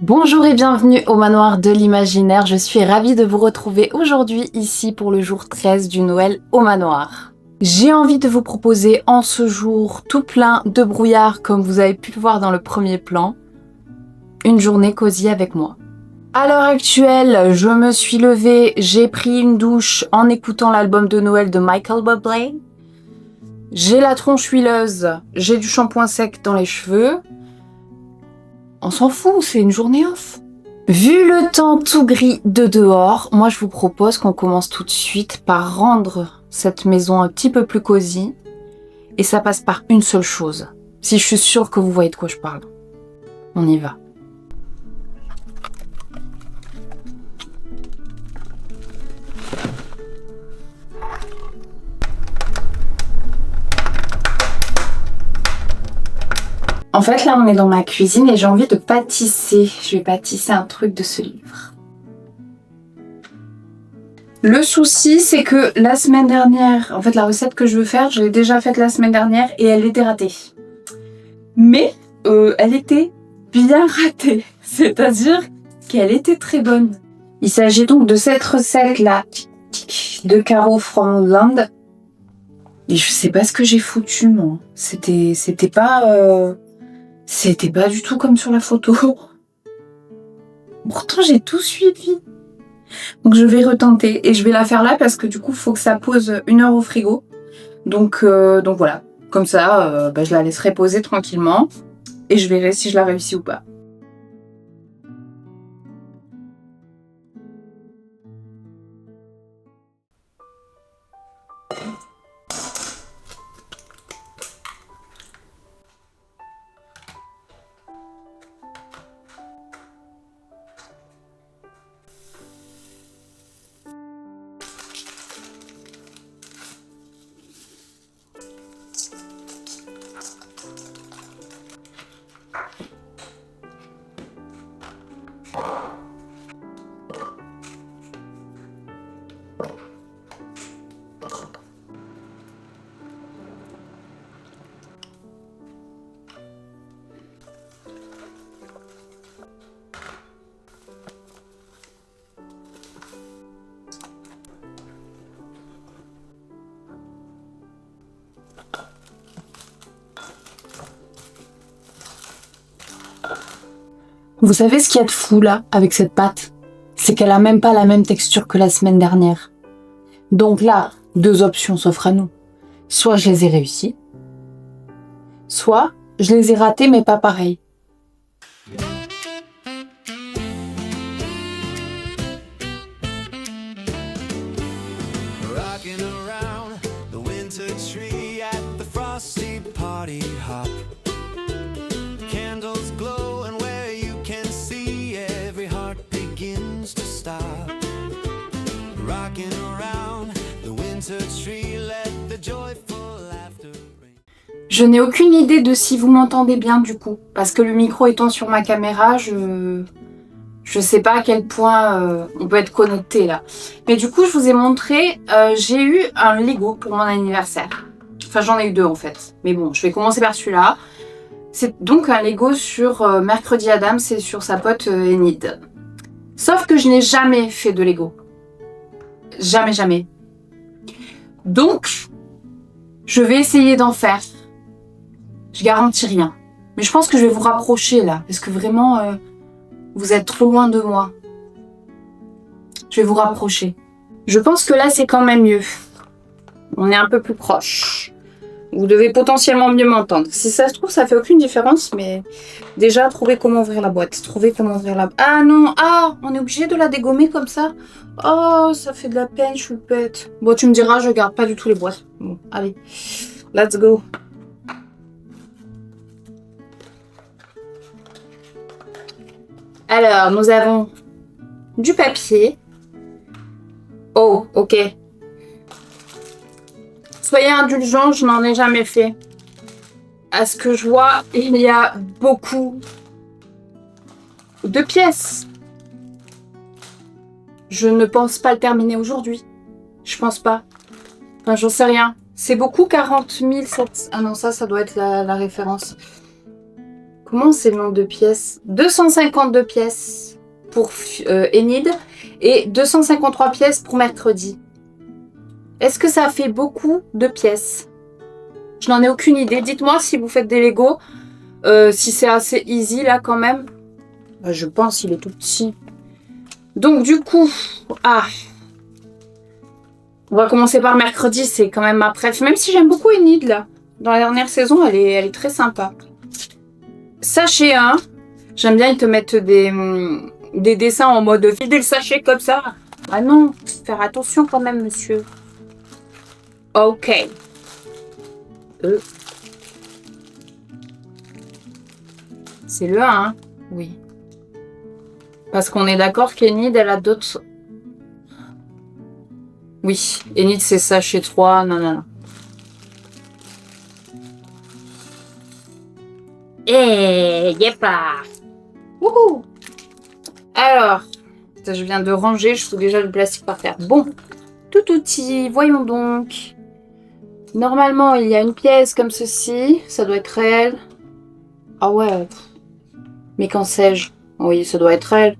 Bonjour et bienvenue au manoir de l'imaginaire, je suis ravie de vous retrouver aujourd'hui ici pour le jour 13 du Noël au manoir. J'ai envie de vous proposer en ce jour tout plein de brouillard comme vous avez pu le voir dans le premier plan, une journée cosy avec moi. À l'heure actuelle, je me suis levée, j'ai pris une douche en écoutant l'album de Noël de Michael Bublé. J'ai la tronche huileuse, j'ai du shampoing sec dans les cheveux. On s'en fout, c'est une journée off. Vu le temps tout gris de dehors, moi je vous propose qu'on commence tout de suite par rendre cette maison un petit peu plus cosy. Et ça passe par une seule chose. Si je suis sûre que vous voyez de quoi je parle. On y va. En fait, là, on est dans ma cuisine et j'ai envie de pâtisser. Je vais pâtisser un truc de ce livre. Le souci, c'est que la semaine dernière, en fait, la recette que je veux faire, je l'ai déjà faite la semaine dernière et elle était ratée. Mais elle était bien ratée, c'est-à-dire qu'elle était très bonne. Il s'agit donc de cette recette-là de Caro from Land. Et je sais pas ce que j'ai foutu, moi. C'était pas du tout comme sur la photo. Pourtant, j'ai tout suivi. Donc, je vais retenter. Et je vais la faire là parce que du coup, il faut que ça pose 1 heure au frigo. Donc voilà. Comme ça, je la laisserai poser tranquillement. Et je verrai si je la réussis ou pas. Vous savez ce qu'il y a de fou là, avec cette pâte? C'est qu'elle a même pas la même texture que la semaine dernière. Donc là, 2 options s'offrent à nous. Soit je les ai réussies, soit je les ai ratées mais pas pareil. Rocking around the winter tree at the frosty party hop. Candles glow and where you can see every heart begins to stop. Rocking around the winter tree, let the joyful laughter ring. Je n'ai aucune idée de si vous m'entendez bien du coup, parce que le micro étant sur ma caméra, je sais pas à quel point on peut être connecté là. Mais du coup, je vous ai montré, j'ai eu un Lego pour mon anniversaire. Enfin, j'en ai eu 2 en fait. Mais bon, je vais commencer par celui-là. C'est donc un Lego sur Mercredi Adams et sur sa pote Enid. Sauf que je n'ai jamais fait de Lego. Jamais, jamais. Donc, je vais essayer d'en faire. Je garantis rien. Mais je pense que je vais vous rapprocher là. Parce que vraiment, vous êtes trop loin de moi. Je vais vous rapprocher. Je pense que là, c'est quand même mieux. On est un peu plus proche. Vous devez potentiellement mieux m'entendre. Si ça se trouve, ça fait aucune différence, mais déjà, trouvez comment ouvrir la boîte. Trouvez comment ouvrir la boîte. Ah non, on est obligé de la dégommer comme ça. Oh, ça fait de la peine, choupette. Bon, tu me diras, je garde pas du tout les boîtes. Bon, allez, let's go. Alors, nous avons du papier. Oh, ok. Soyez indulgents, je n'en ai jamais fait. À ce que je vois, il y a beaucoup de pièces. Je ne pense pas le terminer aujourd'hui. Je pense pas. Enfin, j'en sais rien. C'est beaucoup, 40 700. Ah non, ça doit être la référence. comment c'est le nombre de pièces? 252 pièces pour Enid et 253 pièces pour mercredi. Est-ce que ça fait beaucoup de pièces? Je n'en ai aucune idée. Dites-moi si vous faites des Lego, si c'est assez easy là quand même. Je pense qu'il est tout petit. Donc du coup, on va commencer par mercredi, c'est quand même ma préf. Même si j'aime beaucoup Enid là. Dans la dernière saison, elle est très sympa. Sachet 1. J'aime bien, ils te mettent des dessins en mode vider le sachet comme ça. Ah non, faire attention quand même, monsieur. Ok. C'est le 1, hein? Oui. Parce qu'on est d'accord qu'Enid, elle a d'autres... Oui, Enid, c'est sachet 3. Non. Yepa! Wouhou! Alors, je viens de ranger, je fous déjà le plastique par terre. Bon, tout outil, voyons donc. Normalement, il y a une pièce comme ceci, ça doit être elle. Ah ouais, mais qu'en sais-je? Oui, ça doit être elle.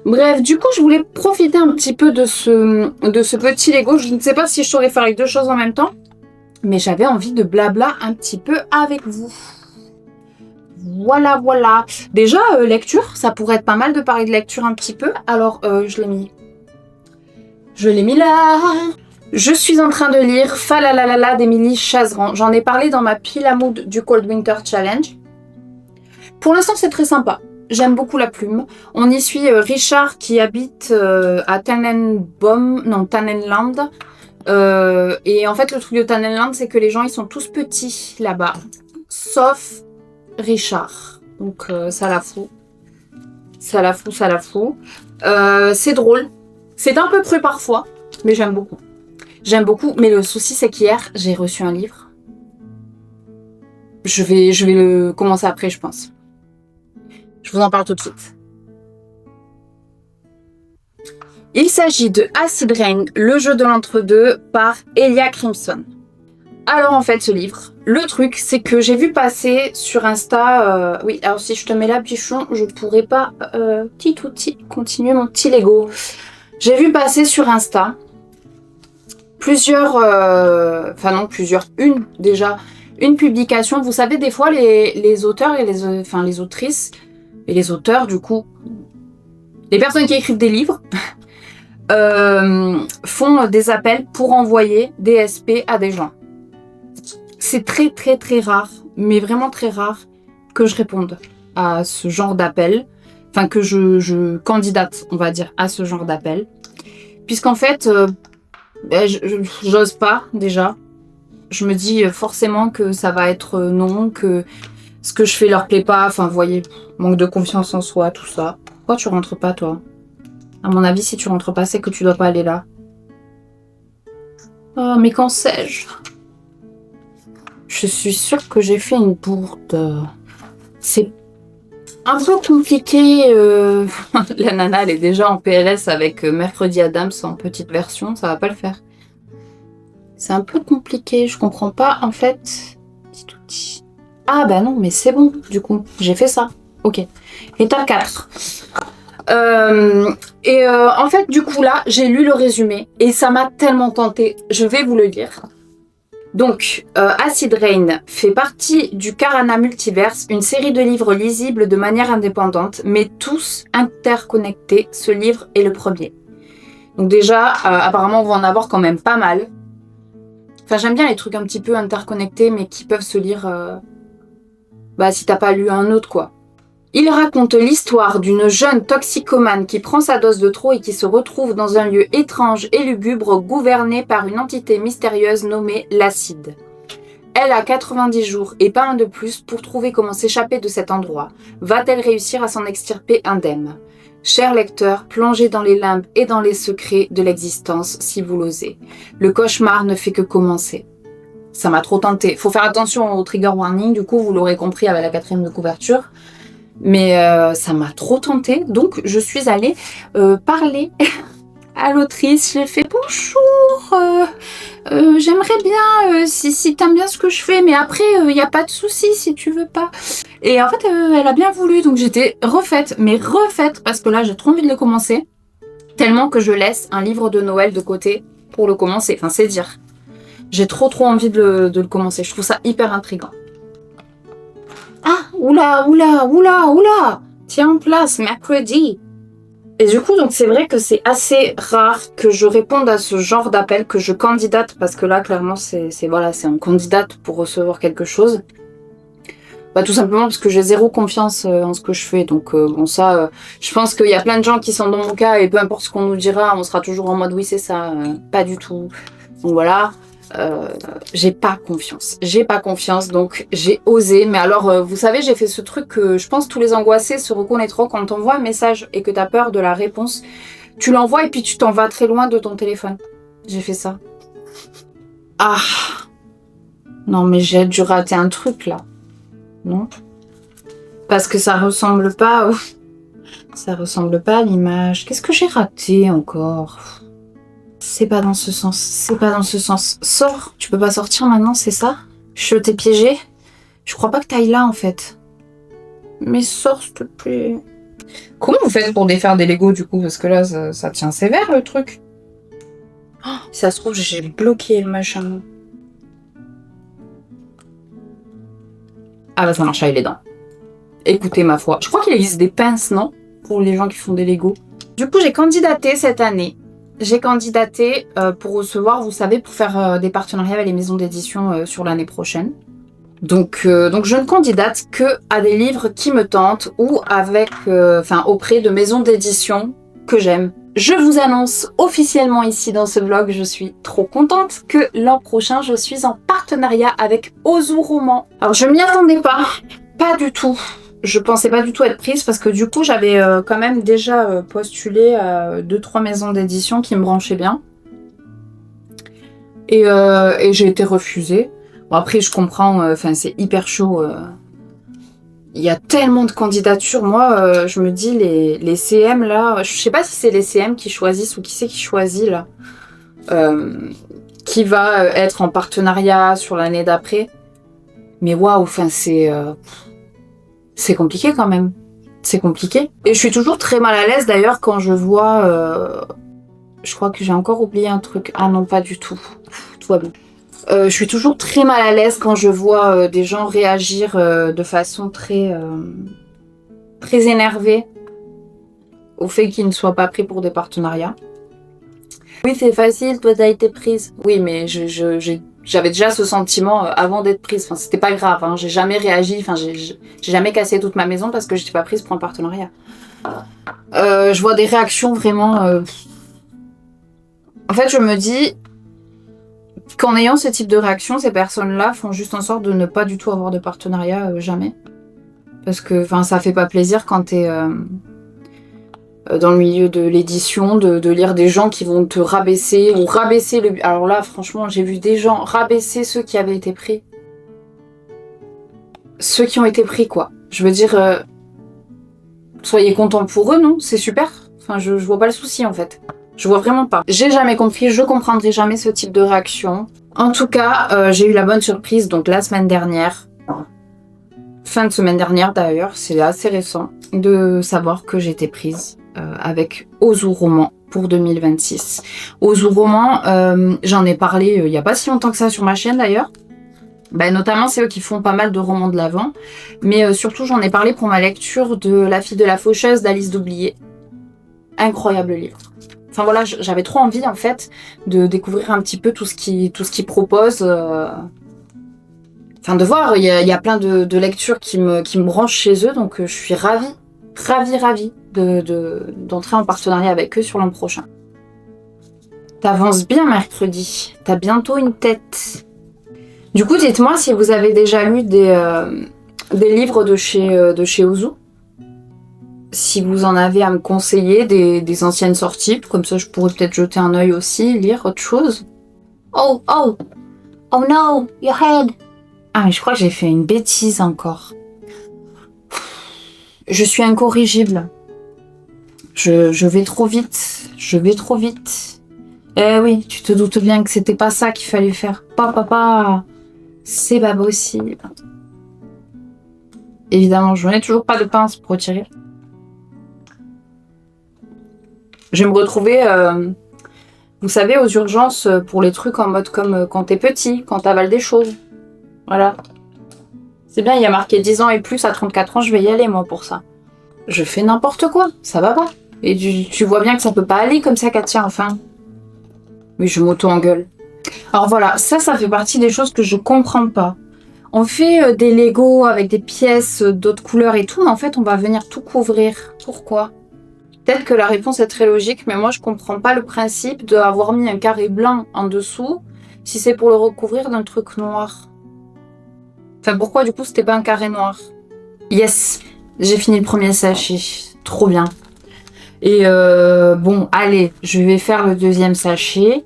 Bref, du coup, je voulais profiter un petit peu de ce petit Lego. Je ne sais pas si je saurais faire les deux choses en même temps, mais j'avais envie de blabla un petit peu avec vous. Voilà. Déjà, lecture, ça pourrait être pas mal de parler de lecture un petit peu. Alors, je l'ai mis. Je l'ai mis là. Je suis en train de lire Falalalala d'Émilie Chazeran. J'en ai parlé dans ma pile à mood du Cold Winter Challenge. Pour l'instant, c'est très sympa. J'aime beaucoup la plume. On y suit Richard qui habite à Tannenbaum, non, Tannenland. Et en fait, le truc de Tannenland, c'est que les gens, ils sont tous petits là-bas. Sauf Richard. Donc, ça la fout. Ça la fout. C'est drôle. C'est un peu cru parfois, mais j'aime beaucoup. Mais le souci, c'est qu'hier, j'ai reçu un livre. Je vais le commencer après, je pense. Je vous en parle tout de suite. Il s'agit de Acid Rain, le jeu de l'entre-deux par Elia Crimson. Alors en fait, ce livre, le truc, c'est que j'ai vu passer sur Insta... oui, alors si je te mets là, bichon, je pourrais pas continuer mon petit Lego. J'ai vu passer sur Insta une publication. Vous savez, des fois, les auteurs et les autrices... Et les auteurs, du coup, les personnes qui écrivent des livres font des appels pour envoyer des SP à des gens. C'est très rare, mais vraiment très rare que je réponde à ce genre d'appel. Enfin, que je candidate, on va dire, à ce genre d'appel. Puisqu'en fait, j'ose pas déjà. Je me dis forcément que ça va être non, que ce que je fais leur plaît pas. Enfin, vous voyez, manque de confiance en soi, tout ça. Pourquoi tu rentres pas, toi? À mon avis, si tu rentres pas, c'est que tu dois pas aller là. Oh, mais qu'en sais-je? Je suis sûre que j'ai fait une bourde. C'est un peu compliqué. La nana, elle est déjà en PLS avec Mercredi Adams en petite version. Ça va pas le faire. C'est un peu compliqué. Je comprends pas, en fait. Petit outil. Ah bah non, mais c'est bon, du coup. J'ai fait ça. Ok. Étape 4. En fait, du coup, là, j'ai lu le résumé. Et ça m'a tellement tenté. Je vais vous le lire. Donc, Acid Rain fait partie du Karana Multiverse, une série de livres lisibles de manière indépendante, mais tous interconnectés. Ce livre est le premier. Donc déjà, apparemment, on va en avoir quand même pas mal. Enfin, j'aime bien les trucs un petit peu interconnectés, mais qui peuvent se lire... si t'as pas lu un autre, quoi. Il raconte l'histoire d'une jeune toxicomane qui prend sa dose de trop et qui se retrouve dans un lieu étrange et lugubre gouverné par une entité mystérieuse nommée l'acide. Elle a 90 jours et pas un de plus pour trouver comment s'échapper de cet endroit. Va-t-elle réussir à s'en extirper indemne? Cher lecteur, plongez dans les limbes et dans les secrets de l'existence si vous l'osez. Le cauchemar ne fait que commencer. Ça m'a trop tenté. Faut faire attention au trigger warning, du coup vous l'aurez compris avec la 4e de couverture. Mais ça m'a trop tenté, donc je suis allée parler à l'autrice, j'ai fait bonjour, j'aimerais bien, si t'aimes bien ce que je fais, mais après, y a pas de souci si tu veux pas. Et en fait, elle a bien voulu, donc j'étais refaite, parce que là, j'ai trop envie de le commencer, tellement que je laisse un livre de Noël de côté pour le commencer, enfin c'est dire. J'ai trop envie de le commencer, je trouve ça hyper intriguant. Ah, oula, tiens en place, mercredi. Et du coup, donc c'est vrai que c'est assez rare que je réponde à ce genre d'appel, que je candidate, parce que là, clairement, c'est un candidate pour recevoir quelque chose. Bah, tout simplement parce que j'ai zéro confiance en ce que je fais. Donc bon, ça, je pense qu'il y a plein de gens qui sont dans mon cas, et peu importe ce qu'on nous dira, on sera toujours en mode oui, c'est ça, pas du tout. Donc voilà. J'ai pas confiance, donc j'ai osé. Mais alors, vous savez, j'ai fait ce truc que je pense tous les angoissés se reconnaîtront quand on voit un message et que t'as peur de la réponse. Tu l'envoies et puis tu t'en vas très loin de ton téléphone. J'ai fait ça. Ah non, mais j'ai dû rater un truc là. Non? Parce que ça ressemble pas à l'image. Qu'est-ce que j'ai raté encore? C'est pas dans ce sens. Sors, tu peux pas sortir maintenant, c'est ça? Je t'ai piégé? Je crois pas que t'ailles là en fait. Mais sors s'il te plaît. Comment vous faites pour défaire des Legos du coup? Parce que là, ça tient sévère le truc. Oh, si ça se trouve, j'ai bloqué le machin. Ah bah ça marche avec les dents. Écoutez ma foi. Je crois qu'il existe des pinces, non? Pour les gens qui font des Legos. Du coup, j'ai candidaté cette année. Pour recevoir, vous savez, pour faire des partenariats avec les maisons d'édition sur l'année prochaine. Donc je ne candidate que à des livres qui me tentent ou auprès de maisons d'édition que j'aime. Je vous annonce officiellement ici dans ce vlog, je suis trop contente que l'an prochain, je suis en partenariat avec Ozu Roman. Alors je m'y attendais pas du tout. Je pensais pas du tout être prise parce que du coup j'avais quand même déjà postulé à 2-3 maisons d'édition qui me branchaient bien. Et j'ai été refusée. Bon après je comprends, c'est hyper chaud. Il y a tellement de candidatures. Moi je me dis les CM là, je sais pas si c'est les CM qui choisissent ou qui c'est qui choisit là. Qui va être en partenariat sur l'année d'après. Mais waouh, c'est compliqué quand même. C'est compliqué. Et je suis toujours très mal à l'aise d'ailleurs quand je vois... Je crois que j'ai encore oublié un truc. Ah non, pas du tout. Tout va bien. Je suis toujours très mal à l'aise quand je vois des gens réagir de façon très énervée au fait qu'ils ne soient pas pris pour des partenariats. Oui, c'est facile, toi t'as été prise. Oui, mais j'avais déjà ce sentiment avant d'être prise. Enfin, c'était pas grave, hein. J'ai jamais réagi, j'ai jamais cassé toute ma maison parce que j'étais pas prise pour un partenariat. Je vois des réactions vraiment... En fait, je me dis qu'en ayant ce type de réaction, ces personnes-là font juste en sorte de ne pas du tout avoir de partenariat, jamais. Parce que ça fait pas plaisir quand t'es... dans le milieu de l'édition, de lire des gens qui vont te rabaisser ou rabaisser le... Alors là, franchement, j'ai vu des gens rabaisser ceux qui avaient été pris. Ceux qui ont été pris, quoi. Je veux dire, soyez contents pour eux, non? C'est super. Je vois pas le souci, en fait. Je vois vraiment pas. J'ai jamais compris, je comprendrai jamais ce type de réaction. En tout cas, j'ai eu la bonne surprise, donc la semaine dernière, fin de semaine dernière d'ailleurs, c'est assez récent, de savoir que j'étais prise. Avec Ozu Roman pour 2026. Ozu Roman, j'en ai parlé il n'y a pas si longtemps que ça sur ma chaîne d'ailleurs. Notamment c'est eux qui font pas mal de romans de l'Avent. Mais surtout j'en ai parlé pour ma lecture de La fille de la faucheuse d'Alice Doublié. Incroyable livre. Enfin voilà, j'avais trop envie en fait de découvrir un petit peu tout ce qu'ils proposent. De voir, il y a plein de lectures qui me branchent chez eux, donc je suis ravie d'entrer en partenariat avec eux sur l'an prochain. T'avances bien mercredi, t'as bientôt une tête. Du coup, dites-moi si vous avez déjà lu des livres de chez Ozu. Si vous en avez à me conseiller, des anciennes sorties, comme ça je pourrais peut-être jeter un œil aussi, lire autre chose. Oh no, your head. Ah mais je crois que j'ai fait une bêtise encore. Je suis incorrigible. Je vais trop vite. Je vais trop vite. Eh oui, tu te doutes bien que c'était pas ça qu'il fallait faire. Papa, c'est pas possible. Évidemment, je n'ai toujours pas de pince pour retirer. Je vais me retrouver, vous savez, aux urgences pour les trucs en mode comme quand t'es petit, quand t'avales des choses. Voilà. C'est bien, il y a marqué 10 ans et plus, à 34 ans, je vais y aller, moi, pour ça. Je fais n'importe quoi, ça va pas. Et tu vois bien que ça peut pas aller comme ça, Katia, enfin. Mais je m'auto-engueule. Alors voilà, ça fait partie des choses que je comprends pas. On fait des Lego avec des pièces d'autres couleurs et tout, mais en fait, on va venir tout couvrir. Pourquoi ? Peut-être que la réponse est très logique, mais moi, je comprends pas le principe d'avoir mis un carré blanc en dessous si c'est pour le recouvrir d'un truc noir. Enfin, pourquoi, du coup, c'était pas un carré noir ? Yes, j'ai fini le premier sachet. Trop bien. Et bon, allez, je vais faire le deuxième sachet.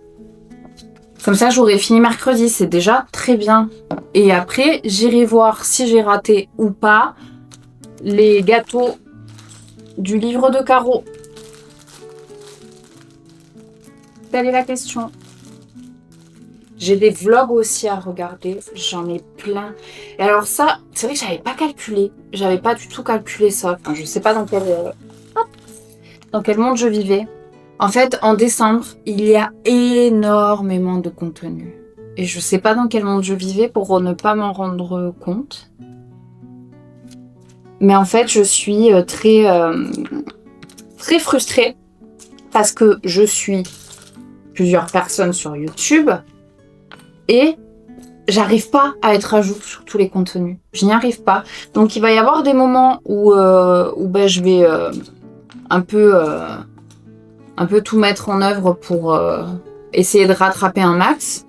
Comme ça, j'aurai fini mercredi, c'est déjà très bien. Et après, j'irai voir si j'ai raté ou pas les gâteaux du livre de Caro. Telle est la question. J'ai des vlogs aussi à regarder, j'en ai plein. Et alors ça, c'est vrai que j'avais pas calculé. J'avais pas du tout calculé ça. Enfin, je sais pas dans quel monde je vivais. En fait, en décembre, il y a énormément de contenu. Et je sais pas dans quel monde je vivais pour ne pas m'en rendre compte. Mais en fait, je suis très frustrée parce que je suis plusieurs personnes sur YouTube et j'arrive pas à être à jour sur tous les contenus. Je n'y arrive pas. Donc, il va y avoir des moments où je vais un peu tout mettre en œuvre pour essayer de rattraper un max.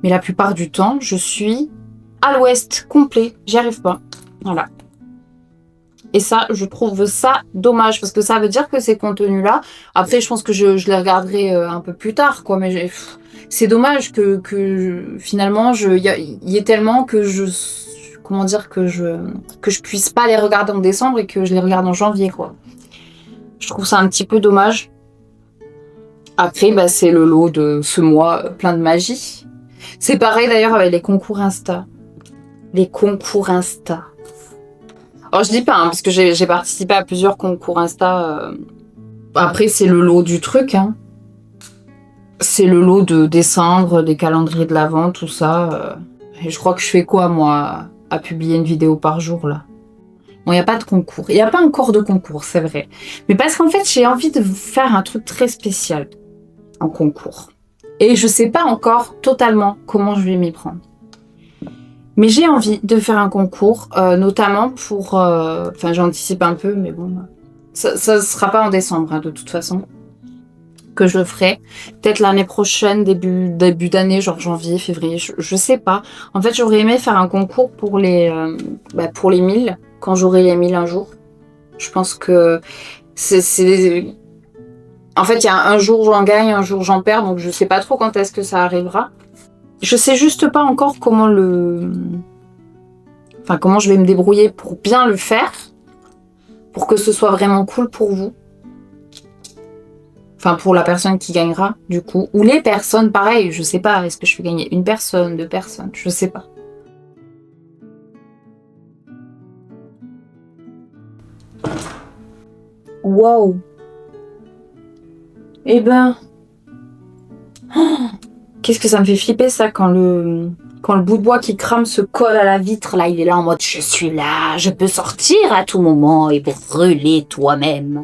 Mais la plupart du temps, je suis à l'ouest complet. J'y arrive pas. Voilà. Et ça, je trouve ça dommage parce que ça veut dire que ces contenus-là, après, je pense que je les regarderai un peu plus tard, quoi. Mais c'est dommage que finalement, il y ait tellement que que je puisse pas les regarder en décembre et que je les regarde en janvier, quoi. Je trouve ça un petit peu dommage. Après, c'est le lot de ce mois plein de magie. C'est pareil d'ailleurs avec les concours Insta. Les concours Insta. Alors je dis pas, parce que j'ai participé à plusieurs concours Insta. Après, c'est le lot du truc. Hein. C'est le lot de décembre, des calendriers de l'Avent, tout ça. Et je crois que je fais quoi, moi, à publier une vidéo par jour, là ? Bon, il n'y a pas de concours. Il n'y a pas encore de concours, c'est vrai. Mais parce qu'en fait, j'ai envie de vous faire un truc très spécial en concours. Et je sais pas encore totalement comment je vais m'y prendre. Mais j'ai envie de faire un concours, notamment pour... Enfin, j'anticipe un peu, mais bon... Ça sera pas en décembre, hein, de toute façon, que je le ferai. Peut-être l'année prochaine, début d'année, genre janvier, février, je sais pas. En fait, j'aurais aimé faire un concours pour les 1000, quand j'aurai les 1000 un jour. Je pense que c'est... En fait, il y a un jour j'en gagne, un jour j'en perds, donc je sais pas trop quand est-ce que ça arrivera. Je sais juste pas encore comment je vais me débrouiller pour bien le faire, pour que ce soit vraiment cool pour vous. Enfin, pour la personne qui gagnera, du coup. Ou les personnes, pareil, je sais pas, est-ce que je fais gagner une personne, 2 personnes, je sais pas. Wow. Eh ben... Oh, qu'est-ce que ça me fait flipper, ça, quand le bout de bois qui crame se colle à la vitre, là, il est là en mode « Je suis là, je peux sortir à tout moment et brûler toi-même. »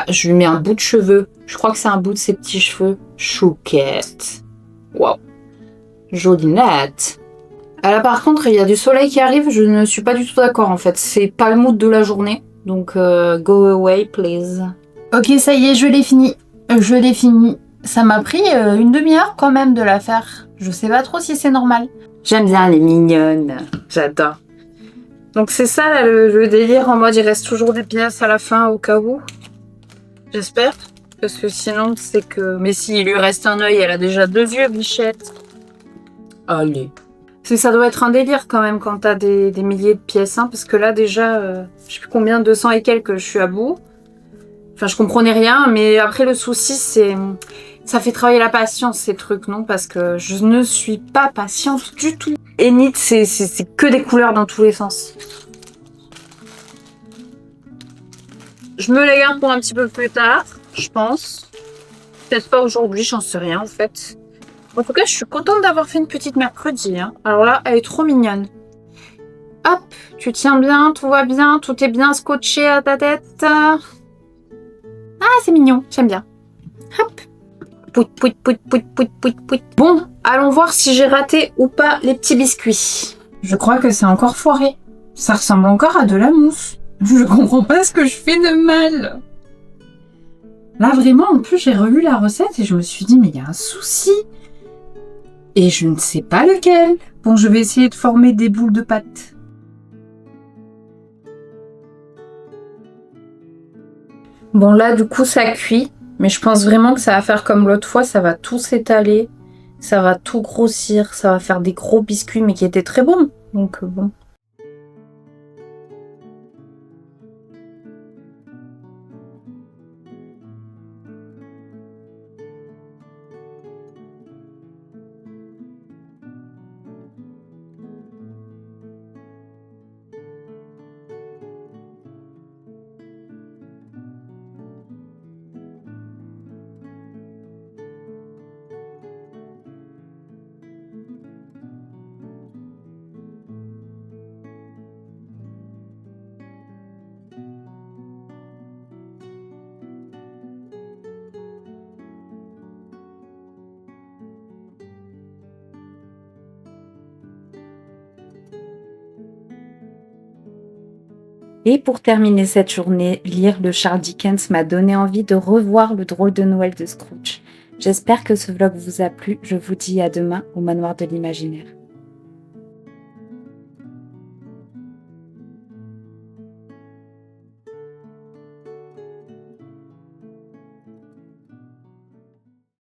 Je lui mets un bout de cheveux. Je crois que c'est un bout de ses petits cheveux. Chouquette. Waouh. Jolinette. Là, par contre, il y a du soleil qui arrive. Je ne suis pas du tout d'accord, en fait. C'est pas le mood de la journée. Donc, go away, please. Ok, ça y est, je l'ai fini. Ça m'a pris une demi-heure quand même de la faire. Je sais pas trop si c'est normal. J'aime bien les mignonnes. J'adore. Donc c'est ça là, le délire en mode il reste toujours des pièces à la fin au cas où. J'espère. Parce que sinon c'est que... Mais s'il lui reste un œil, elle a déjà 2 yeux, bichette. Allez. Ça doit être un délire quand même quand t'as des milliers de pièces. Hein, parce que là déjà, je sais plus combien, 200 et quelques, je suis à bout. Enfin, je comprenais rien, mais après le souci, c'est... Ça fait travailler la patience, ces trucs, non? Parce que je ne suis pas patiente du tout. Enid, c'est que des couleurs dans tous les sens. Je me les garde pour un petit peu plus tard, je pense. Peut-être pas aujourd'hui, j'en sais rien, en fait. En tout cas, je suis contente d'avoir fait une petite mercredi. Hein. Alors là, elle est trop mignonne. Hop, tu tiens bien, tout va bien, tout est bien scotché à ta tête. Ah, c'est mignon, j'aime bien. Hop. Pouit, pouit, pouit, pouit, pouit, pouit, pouit. Bon, allons voir si j'ai raté ou pas les petits biscuits. Je crois que c'est encore foiré. Ça ressemble encore à de la mousse. Je comprends pas ce que je fais de mal. Là, vraiment, en plus, j'ai relu la recette et je me suis dit, mais il y a un souci. Et je ne sais pas lequel. Bon, je vais essayer de former des boules de pâte. Bon, là, du coup, ça cuit. Mais je pense vraiment que ça va faire comme l'autre fois. Ça va tout s'étaler. Ça va tout grossir. Ça va faire des gros biscuits, mais qui étaient très bons. Donc, bon. Et pour terminer cette journée, lire le Charles Dickens m'a donné envie de revoir le drôle de Noël de Scrooge. J'espère que ce vlog vous a plu. Je vous dis à demain au Manoir de l'Imaginaire.